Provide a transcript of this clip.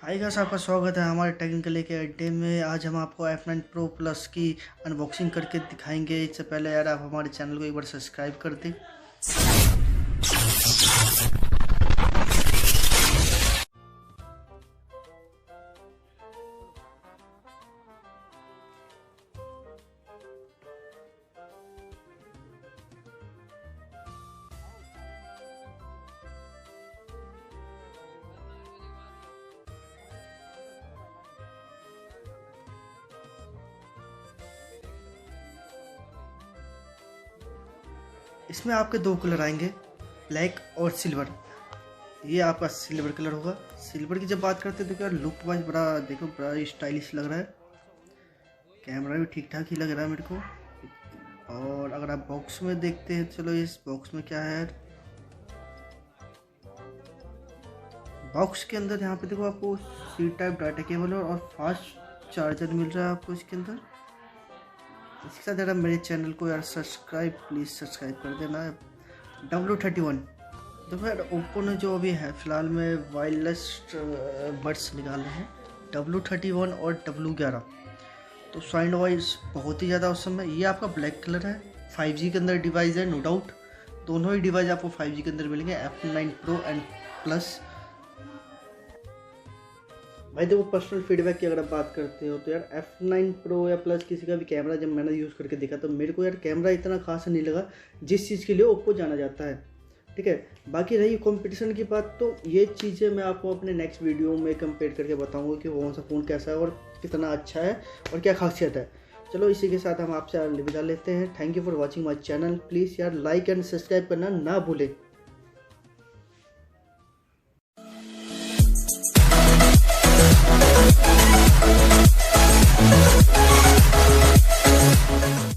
Hi guys, आपका स्वागत है हमारे टेक्निकल के अड्डे में। आज हम आपको F9 Pro Plus की अनबॉक्सिंग करके दिखाएंगे। इससे पहले यार आप हमारे चैनल को एक बार सब्सक्राइब कर दें। इसमें आपके दो कलर आएंगे, ब्लैक और सिल्वर। ये आपका सिल्वर कलर होगा। सिल्वर की जब बात करते हैं तो क्या लुक वाइज बड़ा स्टाइलिश लग रहा है। कैमरा भी ठीक ठाक ही लग रहा है मेरे को। और अगर आप बॉक्स में देखते हैं, चलो इस बॉक्स में क्या है। बॉक्स के अंदर यहाँ पे देखो आपको सी टाइप डाटा केबल और फास्ट चार्जर मिल रहा है आपको इसके अंदर। इसके साथ यार मेरे चैनल को यार प्लीज़ सब्सक्राइब कर देना। W31 देखो यार, ओप्पो ने जो अभी है फ़िलहाल में वायरलेस बड्स निकाले हैं W31 और W11, तो साउंड वाइज बहुत ही ज़्यादा औसम है। ये आपका ब्लैक कलर है, 5G के अंदर डिवाइस है, नो डाउट। दोनों ही डिवाइस आपको 5G के अंदर मिलेंगे, F9 Pro एंड प्लस। भाई देखो, पर्सनल फीडबैक की अगर आप बात करते हो तो यार F9 Pro या प्लस किसी का भी कैमरा जब मैंने यूज़ करके देखा तो मेरे को यार कैमरा इतना खास नहीं लगा जिस चीज़ के लिए ओप्पो जाना जाता है। ठीक है, बाकी रही कंपटीशन की बात, तो ये चीज़ें मैं आपको अपने नेक्स्ट वीडियो में कंपेयर करके बताऊंगा कि कौन सा फ़ोन कैसा है और कितना अच्छा है और क्या खासियत है। चलो इसी के साथ हम आपसे अलविदा लेते हैं। Thank you for watching my channel. Please यार लाइक एंड सब्सक्राइब करना ना भूलें।